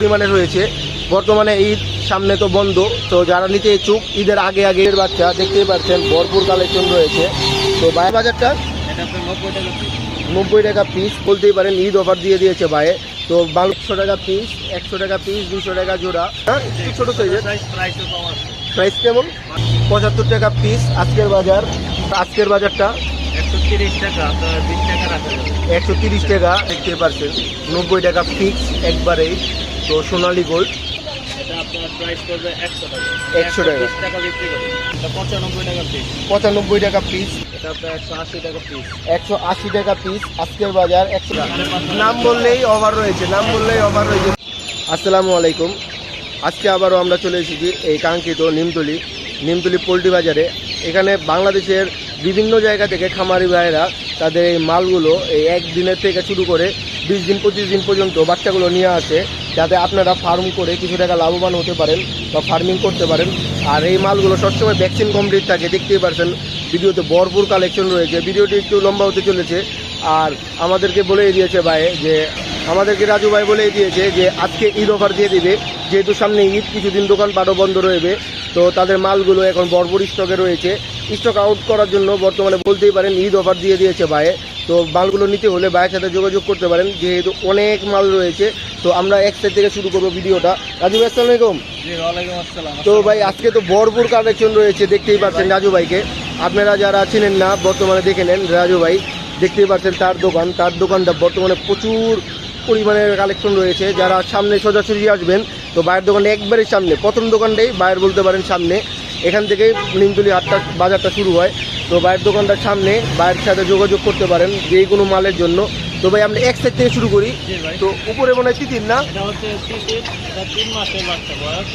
পরিমাণে রয়েছে। বর্তমানে ঈদ সামনে তো বন্ধ, তো যারা নিতে ইচ্ছুক ঈদের আগে আগে এর বাচ্চা দেখতেই পাচ্ছেন ভরপুর কালেকশন রয়েছে। তো ভাইয়ের বাজারটা 90 টাকা পিস বলতেই পারেন, ঈদ অফার দিয়ে দিয়েছে ভাইয়ে। তো 100 টাকা পিস, 100 টাকা পিস, 200 টাকা জোড়া। হ্যাঁ, একটু ছোটো সাইজের। প্রাইস কেমন? 75 টাকা পিস আজকের বাজার। আজকের বাজারটা 130 টাকা, 20 টাকা রাখা যাবে। 130 টাকা দেখতে পাচ্ছেন, 90 টাকা ফিক্স একবারেই। তো সোনালী গোল্ড এটা আপনার প্রাইস করবে 100 টাকা। 100 টাকা। 20 টাকা বিক্রি করে। এটা 95 টাকা পিস। 95 টাকা পিস। এটা আপনার 180 টাকা পিস। 180 টাকা পিস আজকের বাজার। 100 টাকা। 5.5 নাম বললেই অফার রয়েছে, নাম বললেই অফার রয়েছে। আসসালামু আলাইকুম। আজকে আবারও আমরা চলে এসেছি এই কাঙ্ক্ষিত নিমতলি পোল্ট্রি বাজারে। এখানে বাংলাদেশের বিভিন্ন জায়গা থেকে খামারি ভাইয়েরা তাদের এই মালগুলো এই একদিনের থেকে শুরু করে 20 দিন 25 দিন পর্যন্ত বাচ্চাগুলো নিয়ে আসে, যাতে আপনারা ফার্ম করে কিছু টাকা লাভবান হতে পারেন বা ফার্মিং করতে পারেন। আর এই মালগুলো সবসময় ভ্যাকসিন কমপ্লিট থাকে, দেখতেই পারছেন ভিডিওতে ভরপুর কালেকশন রয়েছে। ভিডিওটি একটু লম্বা হতে চলেছে। আর আমাদেরকে বলেই দিয়েছে ভাই যে আমাদেরকে রাজু ভাই বলেই দিয়েছে যে আজকে ঈদ অফার দিয়ে দিবে, যেহেতু সামনে ঈদ, কিছুদিন দোকানপাটও বন্ধ রয়েছে। তো তাদের মালগুলো এখন ভরপুর স্টকে রয়েছে। স্টক আউট করার জন্য বর্তমানে বলতেই পারেন ঈদ অফার দিয়ে দিয়েছে ভাই। তো মালগুলো নিতে হলে ভাইয়ের সাথে যোগাযোগ করতে পারেন, যেহেতু অনেক মাল রয়েছে। তো আমরা এক সাইড থেকে শুরু করবো ভিডিওটা। রাজু ভাই আসসালামু আলাইকুম। জি, ওয়ালাইকুম আসসালাম। তো ভাই আজকে তো ভরপুর কালেকশন রয়েছে, দেখতেই পাচ্ছেন রাজু ভাইকে। আপনারা যারা চিনেন না বর্তমানে দেখে নেন রাজু ভাই, দেখতেই পাচ্ছেন তার দোকানটা বর্তমানে প্রচুর পরিমাণে কালেকশন রয়েছে। যারা সামনে সোজাসুজি আসবেন, তো ভাইয়ের দোকানটা একবারে সামনে, প্রথম দোকানটাই ভাইয়ের বলতে পারেন সামনে। এখান থেকেই নিমতলি হাটটা বাজারটা শুরু হয়। তো ভাইয়ের দোকানটার সামনে, ভাইয়ের সাথে যোগাযোগ করতে পারেন যে কোনো মালের জন্য। তো ভাই আমরা এক সাইড থেকে শুরু করি। তো উপরে মনে হয় তিতির না? এটা হচ্ছে তিতির। এটা 3 মাসের বাচ্চা বয়স।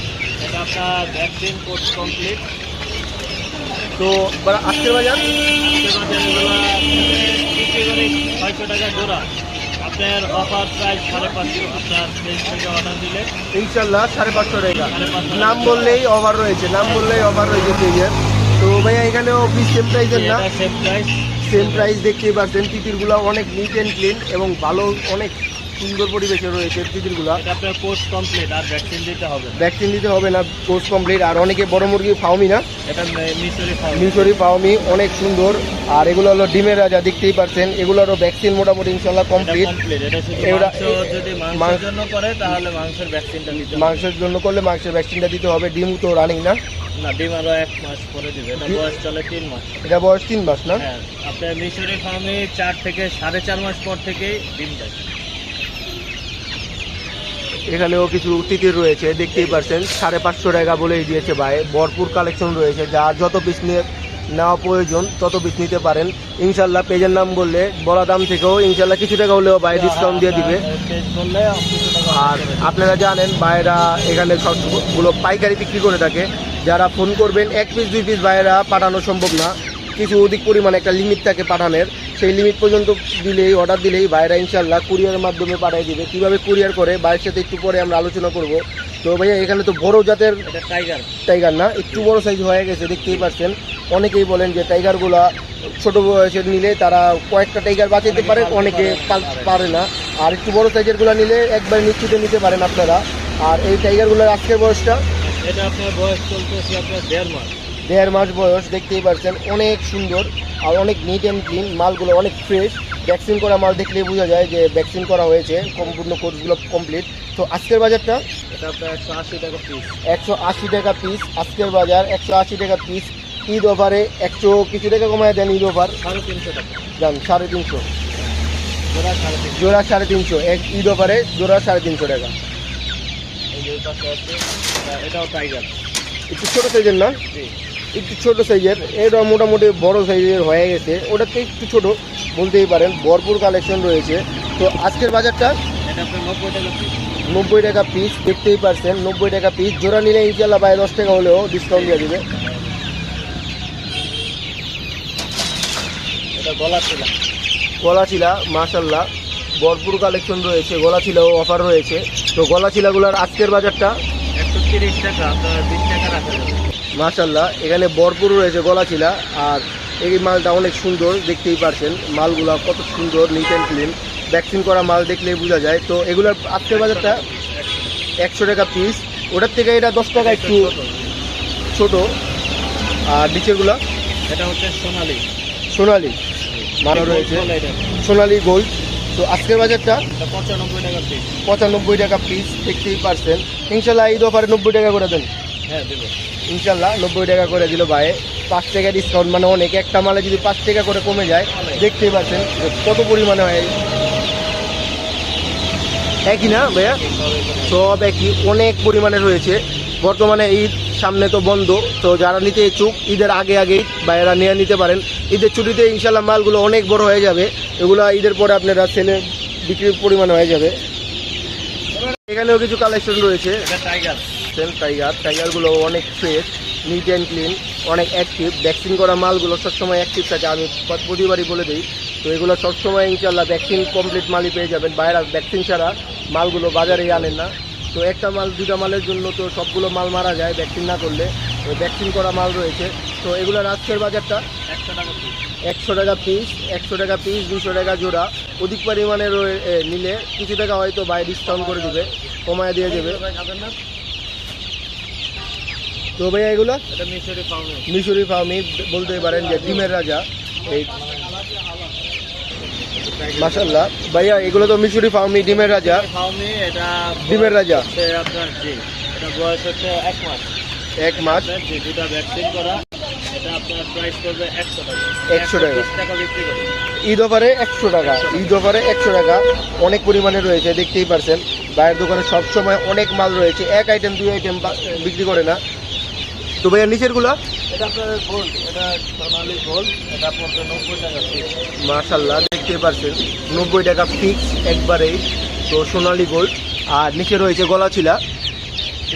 এটা আপনার ভ্যাকসিন কোর্স কমপ্লিট। তো আজকের বাজার বিক্রি করে 600 টাকা জোড়া। আপনার অফার প্রাইস 550। আপনার পেজ থেকে অর্ডার দিলে ইনশাল্লাহ 550 টাকা। 550 নাম বললেই অফার রয়েছে, নাম বললেই অফার রয়েছে পেজের। তো ভাইয়া এখানেও পিস সেম প্রাইসের না? Same price. সেম প্রাইস দেখতেই পাচ্ছেন। তিতিরগুলো অনেক নিট অ্যান্ড ক্লিন এবং ভালো, অনেক সুন্দর পরিবেশে রয়েছে তিতিরগুলো। এটা আপনার কোর্স কমপ্লিট, আর ভ্যাকসিন দিতে হবে। ভ্যাকসিন দিতে হবে না, কোর্স কমপ্লিট। আর অনেকে বড় মুরগি ফাউমি না, এটা মিশরি মিশরি ফাউমি, অনেক সুন্দর। আর এগুলো হলো ডিমের রাজা, দেখতেই পাচ্ছেন। এগুলোরও ভ্যাকসিন মোটামুটি ইনশাল্লাহ কমপ্লিট। এটা শুধু মাংস যদি মাংসের জন্য করে তাহলে মাংসের ভ্যাকসিনটা দিতে হবে। মাংসের জন্য করলে মাংসের ভ্যাকসিনটা দিতে হবে। ডিম তো রানিং না? না, ডিম আরো 1 মাস পরে দিবে। এটা বয়স চলে 3 মাস। এটা বয়স 3 মাস না? হ্যাঁ, আপনার মিশরি ফার্মে 4 থেকে 4.5 মাস পর থেকেই ডিম দেয়। এখানেও কিছু তিতির রয়েছে, দেখতেই পাচ্ছেন। 550 টাকা বলেই দিয়েছে ভাই। ভরপুর কালেকশন রয়েছে, যার যত পিস নিয়ে নেওয়া প্রয়োজন তত পিস নিতে পারেন ইনশাল্লাহ। পেজের নাম বললে বলা দাম থেকেও ইনশাল্লাহ কিছু টাকা হলেও ভাই ডিসকাউন্ট দিয়ে দিবে। আর আপনারা জানেন ভাইয়েরা এখানে সবগুলো পাইকারি বিক্রি করে থাকে। যারা ফোন করবেন 1 পিস 2 পিস ভাইয়েরা পাঠানো সম্ভব না, কিছু অধিক পরিমাণে একটা লিমিট থাকে পাঠানোর। সেই লিমিট পর্যন্ত দিলেই, অর্ডার দিলেই ভাইরা ইনশাল্লাহ কুরিয়ারের মাধ্যমে পাঠিয়ে দিবে। কীভাবে কুরিয়ার করে ভাইয়ের সাথে একটু পরে আমরা আলোচনা করব। তো ভাইয়া এখানে তো বড় জাতের টাইগার না, একটু বড় সাইজ হয়ে গেছে, দেখতেই পাচ্ছেন। অনেকেই বলেন যে টাইগারগুলা ছোটো বয়সের নিলে তারা কয়েকটা টাইগার বাঁচাতে পারে, অনেকে পারে না। আর একটু বড় সাইজেরগুলো নিলে একবার নিশ্চিতে নিতে পারেন আপনারা। আর এই টাইগারগুলোর আজকের বয়সটা, এটা আপনার বয়স চলতেছে আপনার 1.5 মাস। 1.5 মাস বয়স, দেখতেই পাচ্ছেন। অনেক সুন্দর আর অনেক নিট অ্যান্ড ক্লিন। মালগুলো অনেক ফ্রেশ, ভ্যাকসিন করা মাল দেখলেই বোঝা যায় যে ভ্যাকসিন করা হয়েছে, সম্পূর্ণ কোর্সগুলো কমপ্লিট। তো আজকের বাজারটা এটা আপনার 180 টাকা পিস। 180 টাকা পিস আজকের বাজার। 180 টাকা পিস। ঈদ অফারে 100 কিছু টাকা কমায় দেন। ঈদ অফার 350 টাকা যান 350, জোড়া 350। জোড়া 350। ঈদ অফারে জোড়া 350 টাকা। এই যে পাশে আছে, এটাও টাইগার। একটু ছোটো সাইজের না? একটু ছোটো সাইজের। এটা মোটামুটি বড় সাইজের হয়ে গেছে, ওটাতে একটু ছোটো বলতেই পারেন। ভরপুর কালেকশন রয়েছে। তো আজকের বাজারটা এটা আপনার 90 টাকা পিস। 90 টাকা পিস, দেখতেই পারছেন। 90 টাকা পিস। জোড়া নিলে ইনশাল্লাহ ভাই 10 টাকা হলেও ডিসকাউন্ট দিয়ে দেবে। এটা গলাচিলা মাশাল্লাহ ভরপুর কালেকশন রয়েছে। গলাচিলাও অফার রয়েছে। তো গলাচিলাগুলোর আজকের বাজারটা 130 টাকা, আপনার 20 টাকা রাখা যাবে। মাশাল্লাহ এখানে ভরপুর রয়েছে গলাচিলা। আর এই মালটা অনেক সুন্দর, দেখতেই পারছেন। মালগুলা কত সুন্দর, নিট অ্যান্ড ক্লিন। ভ্যাকসিন করা মাল দেখলেই বোঝা যায়। তো এগুলোর আজকের বাজারটা 100 টাকা পিস। ওটার থেকে এটা 10 টাকা একটু ছোট। আর নিচেরগুলো এটা হচ্ছে সোনালি। সোনালি মানও রয়েছে, সোনালি গোল্ড। তো আজকের বাজারটা এটা 95 টাকা পিস। 95 টাকা পিস, দেখতেই পারছেন। ইনশাল্লাহ ঈদ অফারে 90 টাকা করে দেন। হ্যাঁ দেবো ইনশাল্লাহ 90 টাকা করে দিল ভাই। 5 টাকা ডিসকাউন্ট, মানে অনেক। একটা মালে যদি 5 টাকা করে কমে যায়, দেখতেই পাচ্ছেন যে কত পরিমাণে হয়। একই না ভাইয়া? সব একই, অনেক পরিমাণে রয়েছে। বর্তমানে ঈদ সামনে তো বন্ধ, তো যারা নিতে ইচ্ছুক ঈদের আগে আগেই ভাইয়েরা নিয়ে নিতে পারেন। ঈদের ছুটিতে ইনশাল্লাহ মালগুলো অনেক বড় হয়ে যাবে। এগুলো ঈদের পরে আপনারা সেলে বিক্রির পরিমাণ হয়ে যাবে। এখানেও কিছু কালেকশন রয়েছে। এটা টাইগার। টাইগারগুলো অনেক ফ্রেশ, নিট অ্যান্ড ক্লিন, অনেক অ্যাক্টিভ। ভ্যাকসিন করা মালগুলো সবসময় অ্যাক্টিভ থাকে, আমি প্রতিবারই বলে দিই। তো এগুলো সবসময় ইনশাল্লাহ ভ্যাকসিন কমপ্লিট মালই পেয়ে যাবেন। বাইরে ভ্যাকসিন ছাড়া মালগুলো বাজারেই আনেন না। তো একটা মাল দুটা মালের জন্য তো সবগুলো মাল মারা যায় ভ্যাকসিন না করলে। ওই ভ্যাকসিন করা মাল রয়েছে। তো এগুলোর আজকের বাজারটা 100 টাকা পিস। 100 টাকা পিস, 100 টাকা পিস, 200 টাকা জোড়া। অধিক পরিমাণে নিলে কিছু টাকা হয়তো বাই ডিসকাউন্ট করে দেবে, কমায় দিয়ে দেবে। খাবেন না? তো ভাইয়া এগুলো এটা মিশরি ফাউমি। মিশরি ফার্মি বলতে পারেন যে ডিমের রাজা। এই মাশাআল্লাহ ভাইয়া, এগুলো তো মিশরি ফার্মি ডিমের রাজা। ফাউমি এটা ডিমের রাজা হচ্ছে আপনার জি, এটা বয়স হচ্ছে 1 মাস। 1 মাস, যে দুটা ভ্যাকসিন করা, এটা আপনার প্রাইস করবে 100 টাকা। 100 টাকা। 120 টাকা বিক্রি করে। ঈদ অফারে 100 টাকা, ঈদ অফারে 100 টাকা। অনেক পরিমাণে রয়েছে, দেখতেই পারছেন। বাইরের দোকানে সবসময় অনেক মাল রয়েছে, এক আইটেম 2 আইটেম বিক্রি করে না। তো ভাইয়া নিচেরগুলো এটা আপনার গোল্ড, এটা সোনালি গোল্ড, এটা পড়বে 90 টাকা পিস। মাশাআল্লাহ দেখতে পারছেন 90 টাকা ফিক্স একবারেই। তো সোনালি গোল্ড। আর নিচে রয়েছে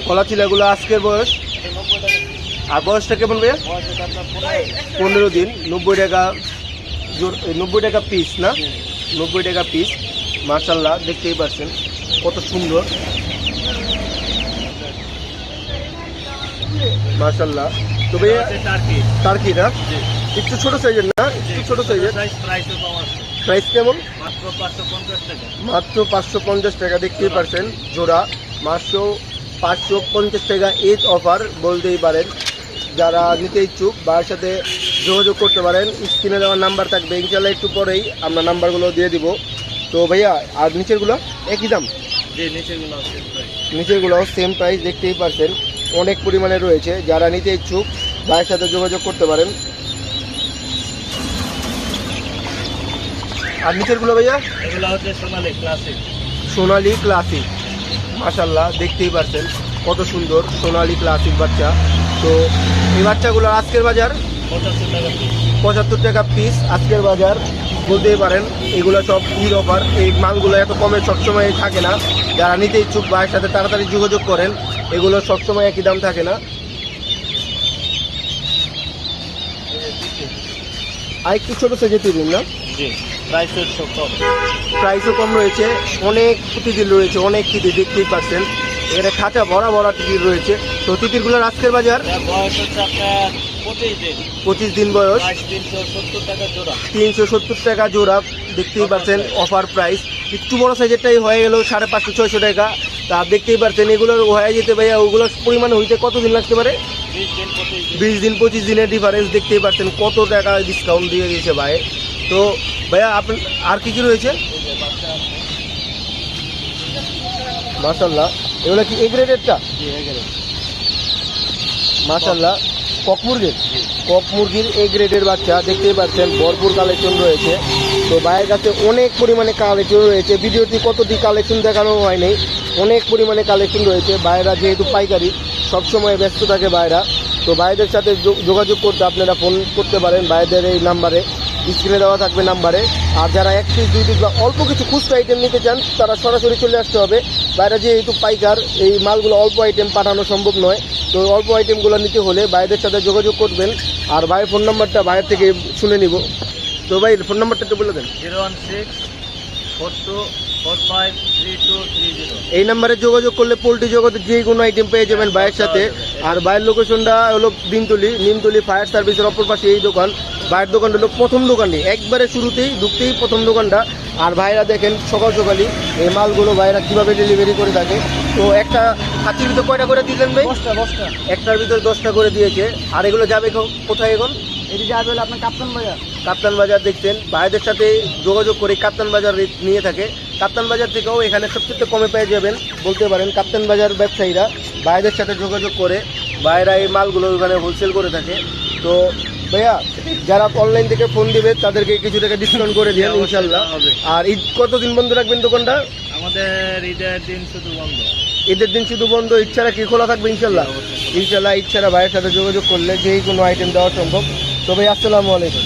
গলাচিলাগুলো আজকের বয়স, এটা 90 টাকা পিস। আর বয়সটা কেমন ভাইয়া? বয়স এটা আপনার 15 15 দিন। 90 টাকা 90 টাকা পিস না? 90 টাকা পিস। মাশাআল্লাহ দেখতেই পারছেন কত সুন্দর, মাশাআল্লাহ। তো ভাইয়া টার্কি। টার্কি না? জি একটু ছোট সাইজের না? একটু ছোট সাইজের। প্রাইস কম আছে, প্রাইস কেমন? মাত্র 550 টাকা। মাত্র 550 টাকা, দেখতেই পারছেন জোড়া। মাত্র 550 টাকা ঈদ অফার বলতেই পারেন। যারা নিতে ইচ্ছুক ভাইয়ের সাথে যোগাযোগ করতে পারেন। স্ক্রিনে দেওয়ার নাম্বার থাকবে, ইনশাল্লাহ একটু পরেই আমরা নাম্বারগুলো দিয়ে দিব। তো ভাইয়া আর নিচেরগুলো একই দাম? জি নিচেগুলো আছে প্রাইস। নিচেরগুলোও সেম প্রাইস, দেখতেই পারছেন অনেক পরিমাণে রয়েছে। যারা নিতে ইচ্ছুক ভাইয়ের সাথে যোগাযোগ করতে পারেন। আর নিচেরগুলো ভাইয়া এগুলো হচ্ছে সোনালি ক্লাসিক। সোনালি ক্লাসিক, মাশাআল্লাহ দেখতেই পারছেন কত সুন্দর সোনালি ক্লাসিক বাচ্চা। তো এই বাচ্চাগুলোর আজকের বাজার 75 টাকা পিস। 75 টাকা পিস আজকের বাজার বলতেই পারেন। এগুলো সব ঈদ অফার। এই মালগুলো এত কমে সবসময় থাকে না। যারা নিতে ইচ্ছুক ভাইয়ের সাথে তাড়াতাড়ি যোগাযোগ করেন। এগুলো সবসময় একই দাম থাকে না। আর একটু ছোটো সাইজের দিন না? জি প্রাইস হচ্ছে কম। প্রাইসও কম রয়েছে, অনেক তিতির রয়েছে, অনেক তিতির দেখতেই পাচ্ছেন। এখানে খাঁচা ভরা ভরা তিতির রয়েছে। তো তিতিরগুলোর আজকের বাজার এর বয়স হচ্ছে আপনার 25 দিন। 25 দিন বয়স। প্রাইস 370 টাকা জোড়া। 370 টাকা জোড়া, দেখতেই পাচ্ছেন অফার প্রাইস। একটু বড় সাইজেরটাই হয়ে গেল 550-600 টাকা। তা দেখতেই পাচ্ছেন এগুলোর হয়ে যেতে ভাইয়া ওগুলোর পরিমাণে হইতে কতদিন লাগতে পারে? 20 দিন 25 দিনের ডিফারেন্স। দেখতেই পাচ্ছেন কত টাকা ডিসকাউন্ট দিয়ে দিয়েছে ভাই। তো ভাইয়া আপনি আর কি কি রয়েছে? মাশাআল্লাহ এগুলো কি এ গ্রেডেরটা? জি এগুলো মাশাআল্লাহ কক মুরগির এ গ্রেডের বাচ্চা, দেখতেই পাচ্ছেন ভরপুর কালেকশন রয়েছে। তো ভাইয়ের কাছে অনেক পরিমাণে কালেকশন রয়েছে। ভিডিওটি কতটি কালেকশন দেখানো হয়নি, অনেক পরিমাণে কালেকশন রয়েছে। ভাইয়েরা যেহেতু পাইকারি সবসময় ব্যস্ত থাকে ভাইয়েরা। তো ভাইদের সাথে যোগাযোগ করতে আপনারা ফোন করতে পারেন ভাইদের এই নাম্বারে, স্ক্রিনে দেওয়া থাকবে নাম্বারে। আর যারা 1 পিস 2 পিস বা অল্প কিছু খুচরা আইটেম নিতে চান তারা সরাসরি চলে আসতে হবে। বাইরে যেহেতু পাইকার, এই মালগুলো অল্প আইটেম পাঠানো সম্ভব নয়। তো অল্প আইটেমগুলো নিতে হলে ভাইদের সাথে যোগাযোগ করবেন। আর ভাইয়ের ফোন নাম্বারটা ভাইয়ের থেকে শুনে নিব। তো ভাই ফোন নাম্বারটা একটু বলে দেন। 016453230। এই নাম্বারে যোগাযোগ করলে পোল্ট্রি জগতের যে কোনো আইটেম পেয়ে যাবেন ভাইয়ের সাথে। আর ভাইয়ের লোকেশনটা হলো নিমতলি ফায়ার সার্ভিসের অপর পাশে এই দোকান। ভাইয়ের দোকানটা হলো প্রথম দোকানটি, একবারে শুরুতেই ঢুকতেই প্রথম দোকানটা। আর ভাইরা দেখেন সকাল সকালই এই মালগুলো ভাইরা কীভাবে ডেলিভারি করে থাকে। তো একটা খাঁচির ভিতরে কয়টা করে দিলেন ভাই? 10টা একটার ভিতরে 10টা করে দিয়েছে। আর এগুলো যাবে কোথায় এখন? এটি যাবে হলো আপনার কাপ্তান বাজার। কাপ্তান বাজার দেখছেন ভাইদের সাথে যোগাযোগ করে কাপ্তান বাজার রেট নিয়ে থাকে। কাপ্তান বাজার থেকেও এখানে সবচেয়ে কমে পেয়ে যাবেন বলতে পারেন। কাপ্তান বাজার ব্যবসায়ীরা ভাইদের সাথে যোগাযোগ করে ভাইরা এই মালগুলো ওখানে হোলসেল করে থাকে। তো ভাইয়া যারা অনলাইন থেকে ফোন দিবে তাদেরকে কিছু টাকা ডিসকাউন্ট করে দিন ইনশাল্লাহ। আর ঈদ কতদিন বন্ধ রাখবেন দোকানটা? আমাদের ঈদের দিন শুধু বন্ধ। ঈদের দিন শুধু বন্ধ, ঈদ ছাড়া কি খোলা থাকবে? ইনশাল্লাহ ইনশাল্লাহ ঈদ ছাড়া ভাইয়ের সাথে যোগাযোগ করলে যেই কোনো আইটেম দেওয়া সম্ভব। তো ভাই আসসালামু আলাইকুম।